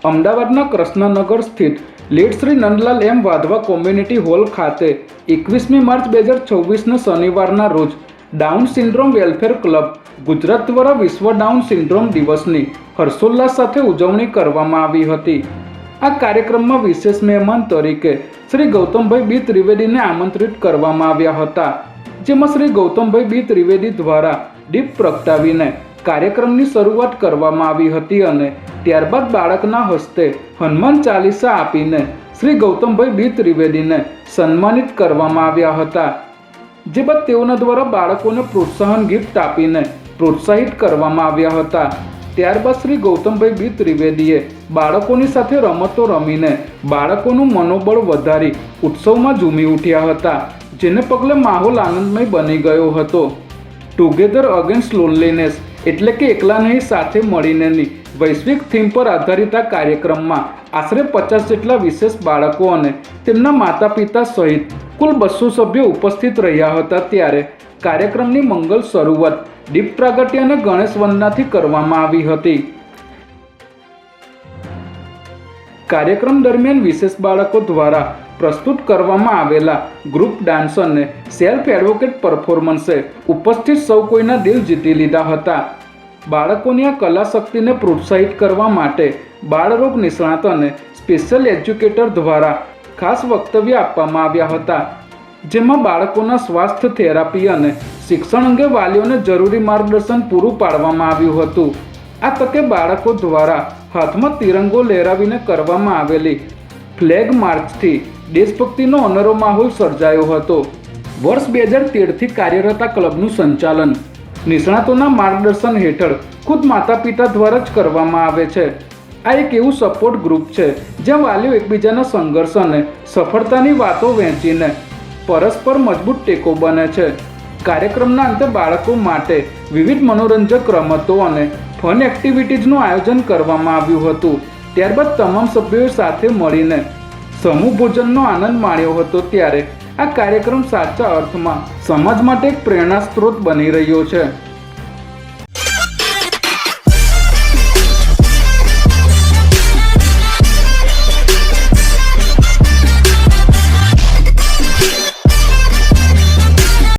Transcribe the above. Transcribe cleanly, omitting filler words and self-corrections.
અમદાવાદના કૃષ્ણનગર સ્થિત લેટ શ્રી નંદલાલ એમ Wadhwa community hall ખાતે 21મી માર્ચ 2026 શનિવારના રોજ down syndrome welfare club Gujarat દ્વારા વિશ્વ ડાઉન સિન્ડ્રોમ દિવસની હર્ષોલ્લાસ સાથે ઉજવણી કરવામાં આવી હતી। આ કાર્યક્રમમાં વિશેષ મહેમાન તરીકે શ્રી ગૌતમભાઈ બી ત્રિવેદીને આમંત્રિત કરવામાં આવ્યા હતા, જેમાં શ્રી ગૌતમભાઈ બી ત્રિવેદી દ્વારા દીપ પ્રગટાવીને કાર્યક્રમની શરૂઆત કરવામાં આવી હતી અને ત્યારબાદ બાળકના હસ્તે હનુમાન ચાલીસા આપીને શ્રી ગૌતમભાઈ બી ત્રિવેદીને સન્માનિત કરવામાં આવ્યા હતા, જે બાદ તેઓના દ્વારા બાળકોને પ્રોત્સાહન ગિફ્ટ આપીને પ્રોત્સાહિત કરવામાં આવ્યા હતા। ત્યારબાદ શ્રી ગૌતમભાઈ બી ત્રિવેદીએ બાળકોની સાથે રમતો રમીને બાળકોનું મનોબળ વધારી ઉત્સવમાં ઝૂમી ઉઠ્યા હતા, જેને પગલે માહોલ આનંદમય બની ગયો હતો। ટુગેધર અગેન્સ્ટ લોનલીનેસ એટલે કે એકલા નહીં સાથે મળીનેની વૈશ્વિક થીમ પર આધારિત આ કાર્યક્રમમાં આશરે 50 જેટલા વિશેષ બાળકો અને તેમના માતા પિતા સહિત કુલ 200 સભ્યો ઉપસ્થિત રહ્યા હતા। ત્યારે કાર્યક્રમની મંગલ શરૂઆત દીપ પ્રાગટ્ય અને ગણેશ વંદનાથી કરવામાં આવી હતી। કાર્યક્રમ દરમિયાન વિશેષ બાળકો દ્વારા પ્રસ્તુત કરવામાં આવેલા ગ્રુપ ડાન્સ અને સેલ્ફ એડવોકેટ પરફોર્મન્સે ઉપસ્થિત સૌ કોઈના દિલ જીતી લીધા હતા। બાળકોની આ કલા શક્તિને પ્રોત્સાહિત કરવા માટે બાળરોગ નિષ્ણાત અને સ્પેશિયલ એજ્યુકેટર દ્વારા ખાસ વક્તવ્ય આપવામાં આવ્યા હતા, જેમાં બાળકોના સ્વાસ્થ્ય થેરાપી અને શિક્ષણ અંગે વાલીઓને જરૂરી માર્ગદર્શન પૂરું પાડવામાં આવ્યું હતું। આ તકે બાળકો દ્વારા હાથમાં તિરંગો લહેરાવીને કરવામાં આવેલી ફ્લેગ માર્ચથી દેશભક્તિનો અનેરો માહોલ સર્જાયો હતો। વર્ષ 2013થી કાર્યરત આ ક્લબનું સંચાલન નિષ્ણાતોના માર્ગદર્શન હેઠળ ખુદ માતા પિતા દ્વારા જ કરવામાં આવે છે। આ એક એવું સપોર્ટ ગ્રુપ છે જ્યાં વાલીઓ એકબીજાના સંઘર્ષ અને સફળતાની વાતો વહેંચીને પરસ્પર મજબૂત ટેકો બને છે। કાર્યક્રમના અંતે બાળકો માટે વિવિધ મનોરંજક રમતો અને ફન એક્ટિવિટીઝનું આયોજન કરવામાં આવ્યું હતું। ત્યારબાદ તમામ સભ્યોએ સાથે મળીને સમૂહ ભોજનનો આનંદ માણ્યો હતો। ત્યારે આ કાર્યક્રમ સાચા અર્થમાં સમાજ માટે એક પ્રેરણા સ્ત્રોત બની રહ્યો છે।